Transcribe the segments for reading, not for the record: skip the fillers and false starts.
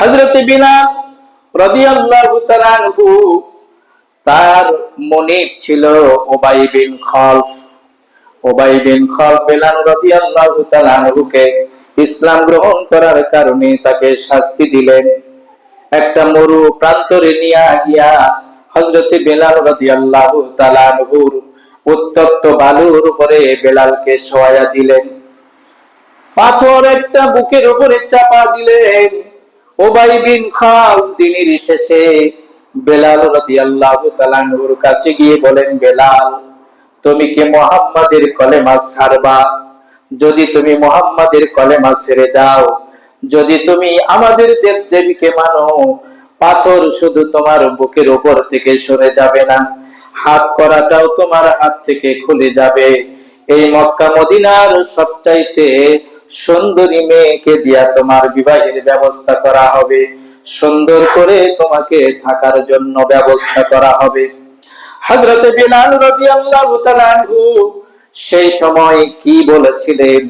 হযরত বিলাল রাদিয়াল্লাহু তাআলা আনহু তার মনিব ছিল উবাই বিন খালফ। উবাই বিন খালফ বিলাল রাদিয়াল্লাহু তাআলা আনহুকে ইসলাম গ্রহণ করার কারণে তাকে শাস্তি দিলেন। একটা মরু প্রান্তরে নিয়ে গিয়া হযরত বিলাল রাদিয়াল্লাহু তাআলা আনহুর উত্তপ্ত বালুর উপরে বেলালকে শোয়া দিলেন। পাথর একটা বুকের উপরে চাপা দিলেন। উবাই বিন খালফ দিনের শেষে বেলাল রাদিয়াল্লাহু তাআলা আনহুর কাছে গিয়ে বলেন, বেলাল, তুমি কি মুহাম্মাদের কলেমা ছাড়বা? যদি তুমি মুহাম্মাদের কলেমা ছেড়ে দাও, যদি তুমি আমাদের দেব দেবীকে মানো, পাথর শুধু তোমার বুকের উপর থেকে সরে যাবে না, হাত করাটাও তোমার হাত থেকে খুলে যাবে। এই মক্কা মদিনার সবচাইতে সুন্দরী মেয়েকে দিয়া তোমার বিবাহের ব্যবস্থা করা হবে, সুন্দর করে তোমাকে থাকার জন্য ব্যবস্থা করা হবে। হযরত বিলাল রাদিয়াল্লাহু তাআলা আনহু সেই সময় কি বলেছিলেন,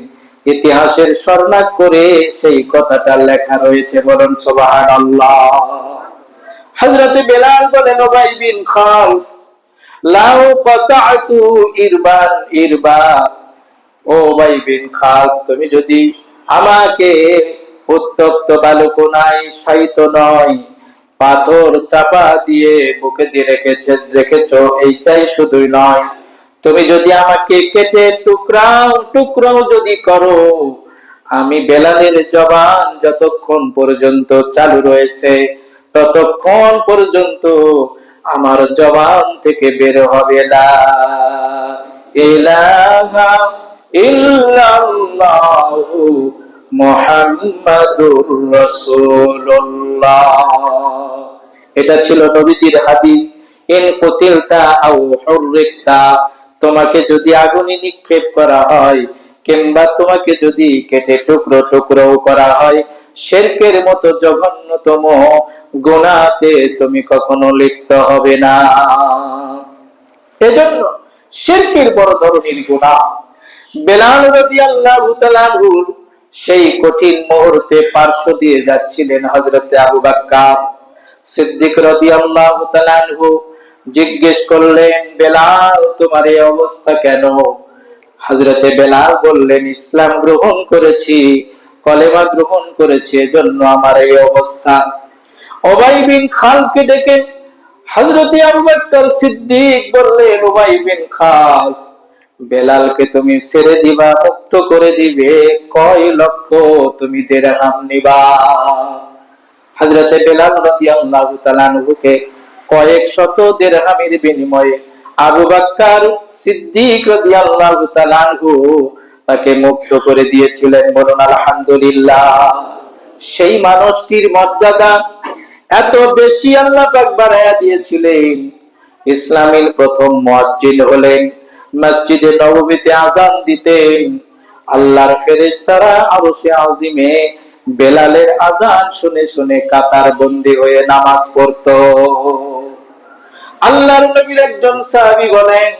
ইতিহাসের স্বর্ণাক্ষরে সেই কথাটা লেখা রয়েছে, বলেন সুবহানাল্লাহ। হযরত বিলাল বলেন, উবাই বিন খালফ, লাউ কাতাতু ইরবান ইরবা, ও উবাই বিন খালফ, তুমি যদি আমাকে উত্তপ্ত বালুকোনায় শায়িত নয়, পাথর চাপা দিয়ে বুকে দিয়ে রেখেছো, এইটাই শুধুই নয়, তুমি যদি আমাকে কেটে টুকরাও টুকরাও যদি করো, আমি বেলালের জবান যতক্ষণ পর্যন্ত চালু রয়েছে ততক্ষণ পর্যন্ত আমার জবান থেকে বের হবে লা ইলাহা ইল্লাল্লাহু মুহাম্মাদুর রাসূলুল্লাহ। এটা ছিল নবীজির হাদিস। ইন কুতিলতা আও হুররিকতা, তোমাকে যদি আগুনে নিক্ষেপ করা হয় কিংবা তোমাকে যদি কেটে টুকরো টুকরো করা হয়, শিরকের মতো জঘন্যতম গুনাহতে তুমি কখনো লিপ্ত হবে না। এজন্য শিরকের বড় ধরনের গুনাহ বেলাল রাদিয়াল্লাহু তাআলা আনহুর সেই কঠিন মুহূর্তে পার্শ্ব দিয়ে যাচ্ছিলেন হযরত আবু বকর সিদ্দিক রাদিয়াল্লাহু তাআলা আনহু। জিজ্ঞেস করলেন, বেলাল, তোমার এই অবস্থা কেন? হযরতে বেলাল বললেন, ইসলাম গ্রহণ করেছি, কলেমা গ্রহণ করেছি, এজন্য আমার এই অবস্থা। উবাই বিন খালফকে ডেকে হযরতে আবু বকর সিদ্দিক বললেন, উবাই বিন খালফ, বেলালকে তুমি ছেড়ে দিবা, মুক্ত করে দিবে, কয় লক্ষ তুমি দিরহাম নিবা? হযরতে বেলাল রাদিয়াল্লাহু তাআলা আনহুকে কয়েক শত দিরহামের বিনিময়ে আবু বকর সিদ্দিক রাদিয়াল্লাহু তাআলা আনহু তাকে মুক্ত করে দিয়েছিলেন, বলুন আলহামদুলিল্লাহ। সেই মানুষটির মর্যাদা এত বেশি আল্লাহ পাক বাড়ায়া দিয়েছিলেন, ইসলামের প্রথম মুয়াজ্জিন হলেন, মসজিদে নববীতে আযান দিতেন, আল্লাহর ফেরেশতারা আরশে আজিমে বেলালের আযান শুনে শুনে কাতার বন্দী হয়ে নামাজ পড়তো। আল্লাহর নবীর একজন সাহাবী বলেন,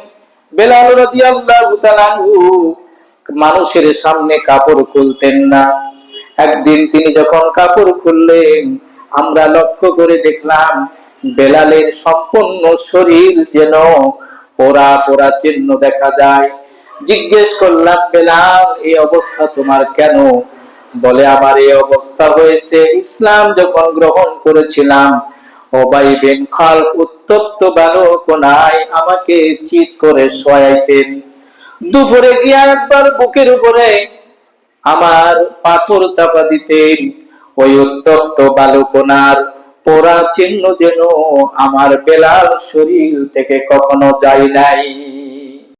বেলাল রাদিয়াল্লাহু তাআলা আনহু মানুষের সামনে কাপড় খুলতেন না। একদিন তিনি যখন কাপড় খুললেন, আমরা লক্ষ্য করে দেখলাম বেলালের সম্পূর্ণ শরীর যেন পোড়া পোড়া চিহ্ন দেখা যায়। জিজ্ঞেস করলাম, বেলাল, এই অবস্থা তোমার কেন? বলে, আমার এই অবস্থা হয়েছে, ইসলাম যখন গ্রহণ করেছিলাম, উবাই বিন খালফ উত্তপ্ত বালুকোনায় আমাকে চিৎ করে শোয়াইতেন। দুপুরে গিয়া একবার বুকের উপরে আমার পাথর চাপা দিতেন, ওই উত্তপ্ত বালুকোনার পোড়া চিহ্ন যেন আমার বেলাল শরীর থেকে কখনো যায় নাই।